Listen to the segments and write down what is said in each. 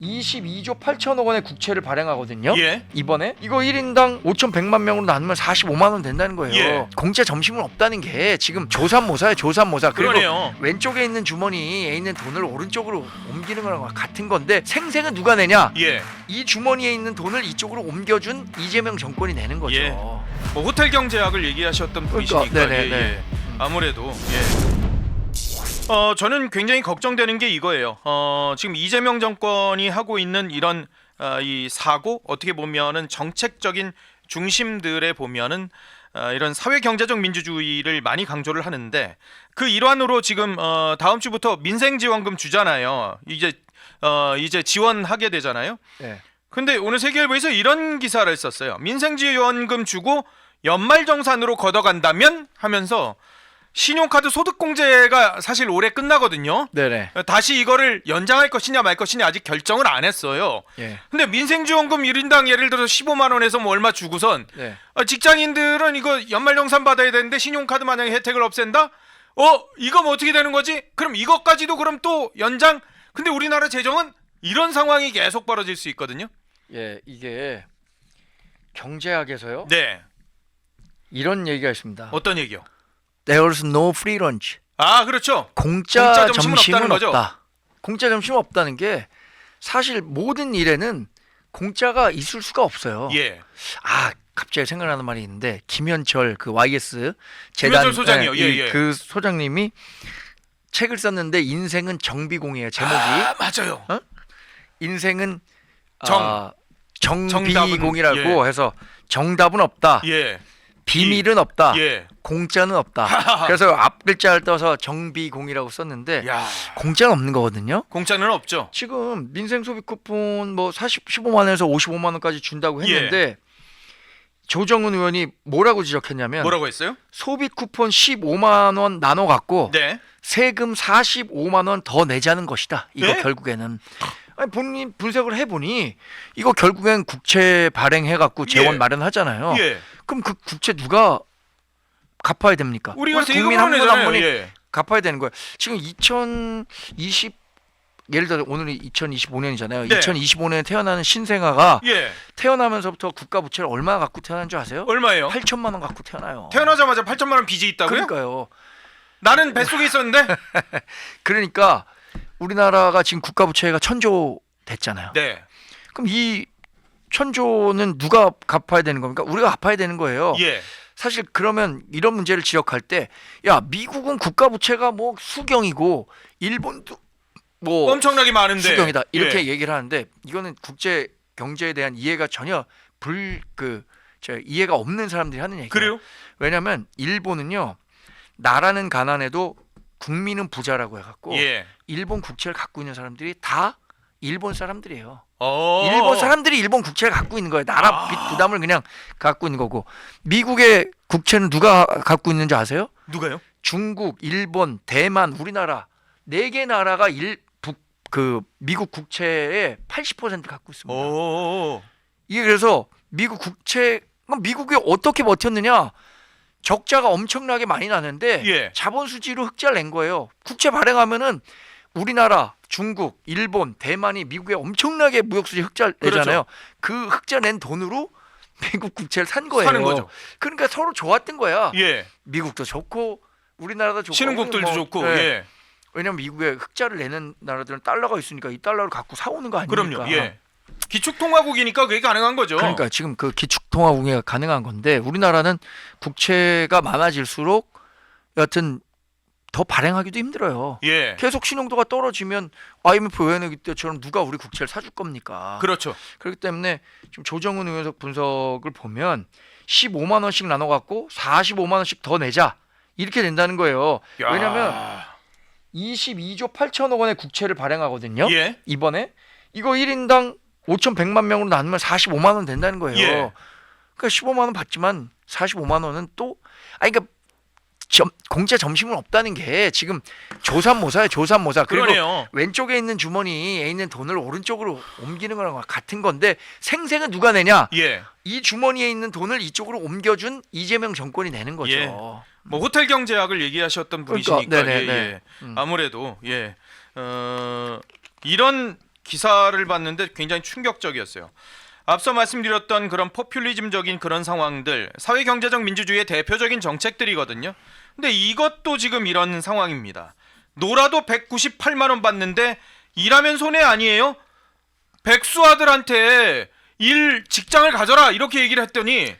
22조 8천억 원의 국채를 발행하거든요. 예. 이번에 이거 1인당 5,100만 명으로 나누면 45만 원 된다는 거예요. 예. 공짜 점심은 없다는 게 지금 조삼모사예요. 조삼모사. 그리고 그러네요. 왼쪽에 있는 주머니에 있는 돈을 오른쪽으로 옮기는 거랑 같은 건데 생생은 누가 내냐? 예. 이 주머니에 있는 돈을 이쪽으로 옮겨준 이재명 정권이 내는 거죠. 예. 뭐 호텔 경제학을 얘기하셨던 분이시니까 네네네. 예. 아무래도 저는 굉장히 걱정되는 게 이거예요. 지금 이재명 정권이 하고 있는 이런 이 사고, 어떻게 보면은 정책적인 중심들에 보면은 이런 사회 경제적 민주주의를 많이 강조를 하는데 그 일환으로 지금 다음 주부터 민생지원금 주잖아요. 이제 지원하게 되잖아요. 네. 근데 오늘 세계일보에서 이런 기사를 썼어요. 민생지원금 주고 연말정산으로 걷어간다면 하면서 신용카드 소득공제가 사실 올해 끝나거든요. 네네. 다시 이거를 연장할 것이냐 말 것이냐 아직 결정을 안 했어요. 예. 근데 민생지원금 1인당 예를 들어서 15만 원에서 뭐 얼마 주고선 네. 직장인들은 이거 연말정산 받아야 되는데 신용카드 만약에 혜택을 없앤다? 이거 뭐 어떻게 되는 거지? 그럼 이것까지도 그럼 또 연장? 근데 우리나라 재정은 이런 상황이 계속 벌어질 수 있거든요. 예, 이게 경제학에서요. 네. 이런 얘기가 있습니다. 어떤 얘기요? There's no free lunch. 아, 그렇죠. 공짜 점심은 점심은 없다는 거죠? 없다. 공짜 점심은 없다는 게 사실 모든 일에는 공짜가 있을 수가 없어요. 예. 아, 갑자기 생각나는 말이 있는데 김현철 그 YS 재단 김현철 소장이요. 예. 그 소장님이 책을 썼는데 인생은 정비공이에요. 제목이. 맞아요. 인생은 정. 정비공이라고 정답은, 해서 정답은 없다. 예. 비밀은 없다. 예. 공짜는 없다. 그래서 앞 글자를 떠서 정비공이라고 썼는데 야. 공짜는 없는 거거든요. 공짜는 없죠. 지금 민생 소비 쿠폰 뭐 15만 원에서 55만 원까지 준다고 했는데 조정은 의원이 뭐라고 지적했냐면 뭐라고 했어요? 소비 쿠폰 15만 원 나눠 갖고 네. 세금 45만 원 더 내자는 것이다. 이거 네? 결국에는 아니, 본인 분석을 해보니 이거 결국엔 국채 발행해 갖고 재원 예. 마련하잖아요. 예. 그럼 그 국채 누가 갚아야 됩니까? 우리가 우리 국민 한 분 한 세금을 분이 내잖아요. 예. 갚아야 되는 거예요. 지금 2020 예를 들어 오늘이 2025년이잖아요. 네. 2025년에 태어나는 신생아가 예. 태어나면서부터 국가 부채를 얼마 갖고 태어난 줄 아세요? 얼마예요? 8천만 원 갖고 태어나요. 태어나자마자 8천만 원 빚이 있다고요? 그러니까요. 나는 뱃속에 있었는데. 그러니까 우리나라가 지금 국가 부채가 1,000조 됐잖아요. 네. 그럼 이 1,000조는 누가 갚아야 되는 겁니까? 우리가 갚아야 되는 거예요. 예. 사실 그러면 이런 문제를 지적할 때 야, 미국은 국가 부채가 뭐 수경이고 일본도 뭐 엄청나게 많은데. 수경이다. 이렇게 예. 얘기를 하는데 이거는 국제 경제에 대한 이해가 전혀 이해가 없는 사람들이 하는 얘기예요. 그래요? 왜냐하면 일본은요. 나라는 가난해도 국민은 부자라고 해갖고 예. 일본 국채를 갖고 있는 사람들이 다 일본 사람들이에요. 어. 일본 사람들이 일본 국채를 갖고 있는 거예요. 나라 빚 부담을 그냥 갖고 있는 거고. 미국의 국채는 누가 갖고 있는지 아세요? 누가요? 중국, 일본, 대만, 우리나라 4개 나라가 미국 국채의 80% 갖고 있습니다. 오. 이게 그래서 미국 국채 미국이 어떻게 버텼느냐? 적자가 엄청나게 많이 나는데 예. 자본 수지로 흑자를 낸 거예요. 국채 발행하면은 우리나라, 중국, 일본, 대만이 미국에 엄청나게 무역 수지 흑자를 내잖아요. 그 흑자 낸 돈으로 미국 국채를 산 거예요. 사는 거죠. 그러니까 서로 좋았던 거야. 예. 미국도 좋고 우리나라도 좋고 신흥국들도 뭐, 좋고. 네. 예. 왜냐면 미국에 흑자를 내는 나라들은 달러가 있으니까 이 달러를 갖고 사오는 거 아닙니까? 그럼요. 예. 기축통화국이니까 그게 가능한 거죠. 그러니까 지금 그 기축통화국이 가능한 건데 우리나라는 국채가 많아질수록 여하튼 더 발행하기도 힘들어요. 예. 계속 신용도가 떨어지면 IMF 외환위기 때처럼 누가 우리 국채를 사줄 겁니까? 그렇죠. 그렇기 때문에 지금 조정은 의원 분석을 보면 15만 원씩 나눠 갖고 45만 원씩 더 내자 이렇게 된다는 거예요. 야. 왜냐하면 22조 8천억 원의 국채를 발행하거든요. 예. 이번에 이거 1인당 5,100만 명으로 나누면 45만 원 된다는 거예요. 예. 그러니까 15만 원 받지만 45만 원은 또 그러니까 공짜 점심은 없다는 게 지금 조삼모사예요. 조삼모사. 그리고 그러네요. 왼쪽에 있는 주머니에 있는 돈을 오른쪽으로 옮기는 거랑 같은 건데 생생은 누가 내냐? 예. 이 주머니에 있는 돈을 이쪽으로 옮겨준 이재명 정권이 내는 거죠. 예. 뭐 호텔 경제학을 얘기하셨던 분이시니까 그러니까, 네네네. 예. 아무래도 이런 기사를 봤는데 굉장히 충격적이었어요. 앞서 말씀드렸던 그런 포퓰리즘적인 그런 상황들, 사회경제적 민주주의의 대표적인 정책들이거든요. 근데 이것도 지금 이런 상황입니다. 놀아도 198만 원 받는데 일하면 손해 아니에요? 백수아들한테 직장을 가져라 이렇게 얘기를 했더니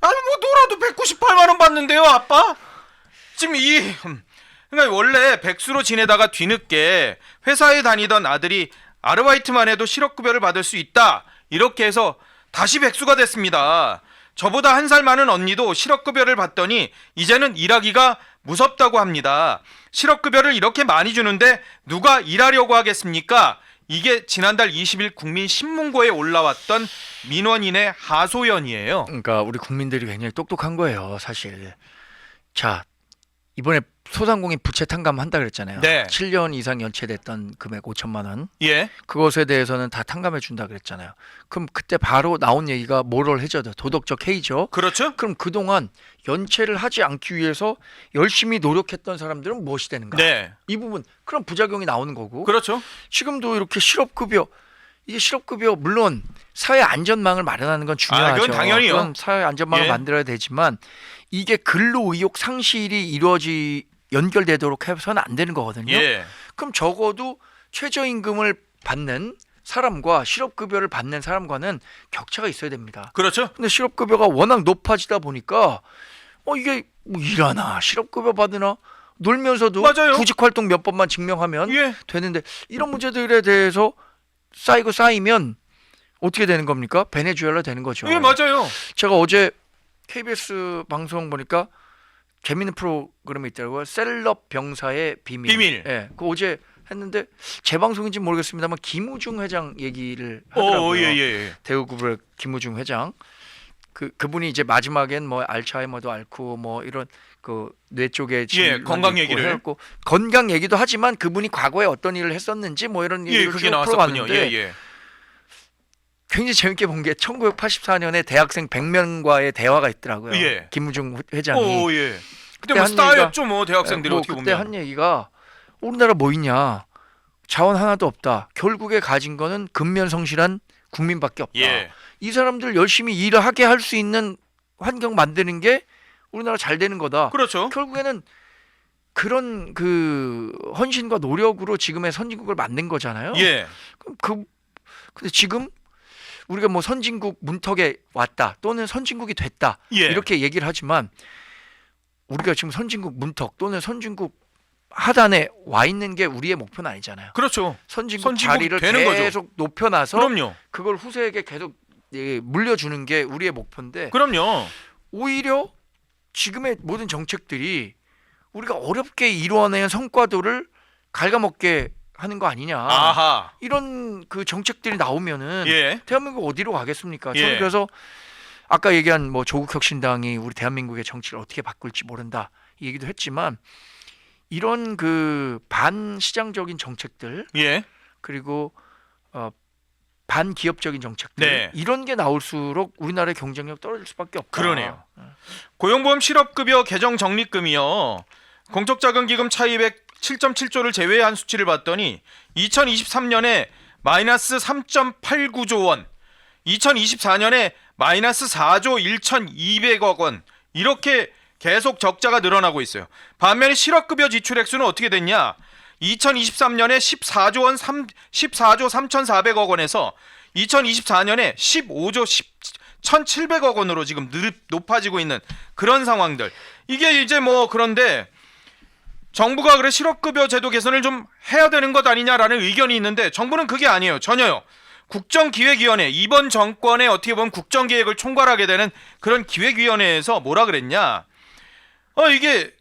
아니 뭐 놀아도 198만 원 받는데요, 아빠? 지금 그러니까 원래 백수로 지내다가 뒤늦게 회사에 다니던 아들이 아르바이트만 해도 실업급여를 받을 수 있다. 이렇게 해서 다시 백수가 됐습니다. 저보다 한 살 많은 언니도 실업급여를 받더니 이제는 일하기가 무섭다고 합니다. 실업급여를 이렇게 많이 주는데 누가 일하려고 하겠습니까? 이게 지난달 20일 국민신문고에 올라왔던 민원인의 하소연이에요. 그러니까 우리 국민들이 굉장히 똑똑한 거예요, 사실. 자, 이번에 소상공인 부채 탕감한다 그랬잖아요. 네. 7년 이상 연체됐던 금액 5천만 원. 예. 그것에 대해서는 다 탕감해 준다 그랬잖아요. 그럼 그때 바로 나온 얘기가 모럴 해저드, 도덕적 해이죠. 그렇죠? 그럼 그동안 연체를 하지 않기 위해서 열심히 노력했던 사람들은 무엇이 되는가? 네. 이 부분 그런 부작용이 나오는 거고. 그렇죠. 지금도 이렇게 실업급여, 이게 실업급여 물론 사회 안전망을 마련하는 건 중요하죠. 그건 당연히요. 그런 사회 안전망을 예. 만들어야 되지만 이게 근로 의욕 상실이 연결되도록 해서는 안 되는 거거든요. 예. 그럼 적어도 최저임금을 받는 사람과 실업급여를 받는 사람과는 격차가 있어야 됩니다. 그렇죠. 근데 실업급여가 워낙 높아지다 보니까 이게 뭐 일하나 실업급여 받으나 놀면서도 맞아요. 구직활동 몇 번만 증명하면 예. 되는데 이런 문제들에 대해서 쌓이면 어떻게 되는 겁니까? 베네수엘라 되는 거죠. 예, 맞아요. 제가 어제 KBS 방송 보니까 재밌는 프로그램이 있더라고요. 셀럽 병사의 비밀. 비밀. 예, 그 어제 했는데 제 방송인지 모르겠습니다만 김우중 회장 얘기를 하더라고요. 예. 대우그룹의 김우중 회장. 그분이 이제 마지막엔 뭐 알츠하이머도 앓고 뭐 이런 그 뇌 쪽에 질환도 건강 있고 얘기를 해갖고 건강 얘기도 하지만 그분이 과거에 어떤 일을 했었는지 뭐 이런 예, 얘기를 그게 쭉 나왔었군요. 풀어봤는데 예. 굉장히 재밌게 본 게 1984년에 대학생 100명과의 대화가 있더라고요. 예. 김우중 회장이. 예. 그때 그때 뭐 한 스타였죠, 뭐 대학생들이 뭐 어떻게 그때 보면. 한 얘기가 우리나라 뭐 있냐? 자원 하나도 없다. 결국에 가진 거는 근면성실한 국민밖에 없다. 예. 이 사람들 열심히 일을 하게 할 수 있는 환경 만드는 게 우리나라 잘 되는 거다. 그렇죠. 결국에는 그런 그 헌신과 노력으로 지금의 선진국을 만든 거잖아요. 예. 근데 지금 우리가 뭐 선진국 문턱에 왔다 또는 선진국이 됐다 예. 이렇게 얘기를 하지만 우리가 지금 선진국 문턱 또는 선진국 하단에 와 있는 게 우리의 목표는 아니잖아요. 그렇죠. 선진국 선진국 자리를 되는 거죠. 계속 높여놔서 그럼요. 그걸 후세에게 계속 물려주는 게 우리의 목표인데 그럼요. 오히려 지금의 모든 정책들이 우리가 어렵게 이루어낸 성과들을 갉아먹게 하는 거 아니냐. 아하. 이런 그 정책들이 나오면은 예. 대한민국 어디로 가겠습니까? 예. 저는 그래서 아까 얘기한 뭐 조국혁신당이 우리 대한민국의 정치를 어떻게 바꿀지 모른다 이 얘기도 했지만 이런 그 반시장적인 정책들 예. 그리고 반기업적인 정책들 네. 이런 게 나올수록 우리나라의 경쟁력 떨어질 수밖에 없다. 그러네요. 고용보험 실업급여 개정 적립금이요. 공적자금기금 차입액 7.7조를 제외한 수치를 봤더니 2023년에 마이너스 3.89조 원, 2024년에 마이너스 4조 1,200억 원 이렇게 계속 적자가 늘어나고 있어요. 반면에 실업급여 지출액수는 어떻게 됐냐? 2023년에 14조 3,400억 원에서 2024년에 15조 1,700억 원으로 지금 높아지고 있는 그런 상황들. 이게 이제 뭐 그런데 정부가 그래 실업급여 제도 개선을 좀 해야 되는 것 아니냐라는 의견이 있는데 정부는 그게 아니에요. 전혀요. 국정기획위원회, 이번 정권의 어떻게 보면 국정계획을 총괄하게 되는 그런 기획위원회에서 뭐라 그랬냐? 이게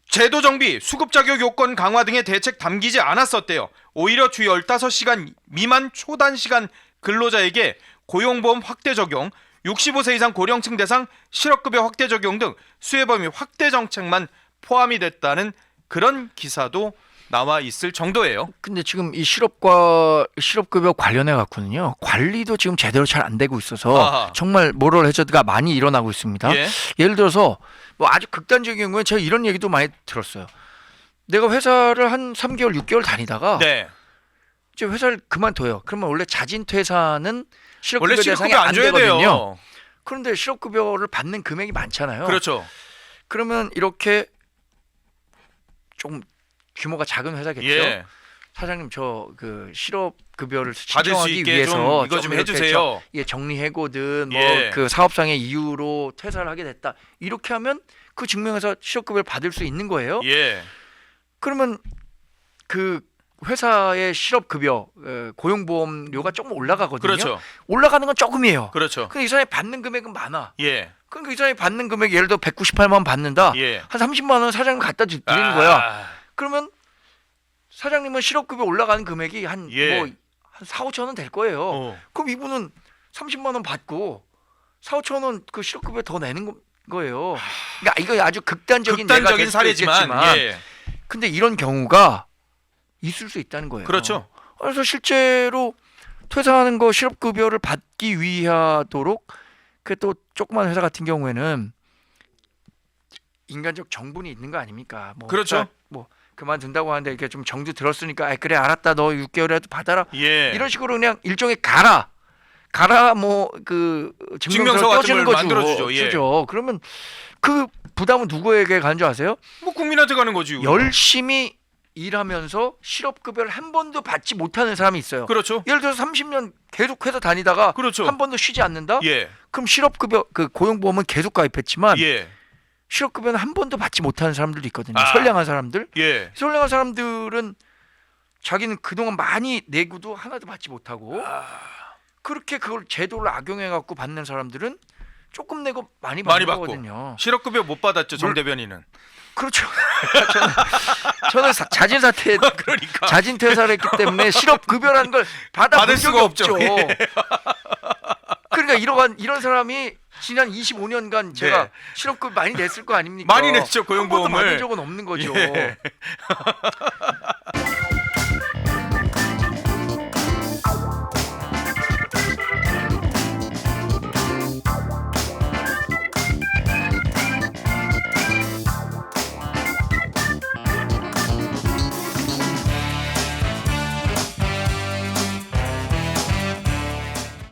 제도 정비, 수급 자격 요건 강화 등의 대책 담기지 않았었대요. 오히려 주 15시간 미만 초단시간 근로자에게 고용보험 확대 적용, 65세 이상 고령층 대상 실업급여 확대 적용 등 수혜 범위 확대 정책만 포함이 됐다는 그런 기사도 나와 있을 정도예요. 근데 지금 이 실업급여 관련해 갖고는요 관리도 지금 제대로 잘 안 되고 있어서 아하. 정말 모럴 해저드가 많이 일어나고 있습니다. 예. 예를 들어서 뭐 아주 극단적인 경우에 제가 이런 얘기도 많이 들었어요. 내가 회사를 한 3개월, 6개월 다니다가 네. 이제 회사를 그만둬요. 그러면 원래 자진 퇴사는 원래 실업급여 대상이 실업급여 안 안 줘야 되거든요. 돼요. 그런데 실업급여를 받는 금액이 많잖아요. 그렇죠. 그러면 이렇게 좀 규모가 작은 회사겠죠. 예. 사장님 저 그 실업급여를 받을 수 신청하기 있게 위해서 좀 이거 좀 이렇게 해주세요. 예, 정리해고든 뭐 예. 그 사업상의 이유로 퇴사를 하게 됐다. 이렇게 하면 그 증명해서 실업급여를 받을 수 있는 거예요. 예. 그러면 그 회사의 실업급여 고용보험료가 조금 올라가거든요. 그렇죠. 올라가는 건 조금이에요. 그렇죠. 근데 이 사람이 받는 금액은 많아. 예. 그러니까 이 사람이 받는 금액이 예를 들어 198만 원 받는다. 예. 한 30만 원 사장님 갖다 드리는 거야. 그러면 사장님은 실업급여 올라가는 금액이 한 예. 뭐 한 4, 5천 원 될 거예요. 어. 그럼 이분은 30만 원 받고 4, 5천 원 그 실업급여 더 내는 거예요. 그러니까 이거 아주 극단적인 예가 될 수도 사례지만 있겠지만 예. 근데 이런 경우가 있을 수 있다는 거예요. 그렇죠. 그래서 실제로 퇴사하는 거 실업급여를 받기 위하도록 그 또 조그만 회사 같은 경우에는 인간적 정분이 있는 거 아닙니까? 뭐 그렇죠. 뭐 그만둔다고 하는데 이렇게 좀 정주 들었으니까 아 그래 알았다 너 6개월이라도 받아라 예. 이런 식으로 그냥 일종의 가라 뭐 그 증명서 증명서 같은 떼주는 걸 거 만들어주죠. 예. 주죠. 그러면 그 부담은 누구에게 가는 줄 아세요? 뭐 국민한테 가는 거지. 열심히 일하면서 실업급여를 한 번도 받지 못하는 사람이 있어요. 그렇죠. 예를 들어서 30년 계속 회사 다니다가 그렇죠. 한 번도 쉬지 않는다? 예. 그럼 실업급여 그 고용보험은 계속 가입했지만 예. 실업급여는 한 번도 받지 못하는 사람들도 있거든요. 아. 선량한 사람들. 예. 선량한 사람들은 자기는 그동안 많이 내고도 하나도 받지 못하고 그렇게 그걸 제도를 악용해 갖고 받는 사람들은 조금 내고 많이 많이 받는 받고. 거거든요. 실업급여 못 받았죠, 정 대변인은. 그렇죠. 저는 자진 사퇴, 그러니까 자진 퇴사를 했기 때문에 실업급여라는 걸 받을 받을 적이 수가 없죠. 없죠. 예. 그러니까 이런 사람이 지난 25년간 제가 네. 실업급여 많이 냈을 거 아닙니까? 많이 냈죠, 한 번도 고용보험을. 받은 적은 없는 거죠. 예.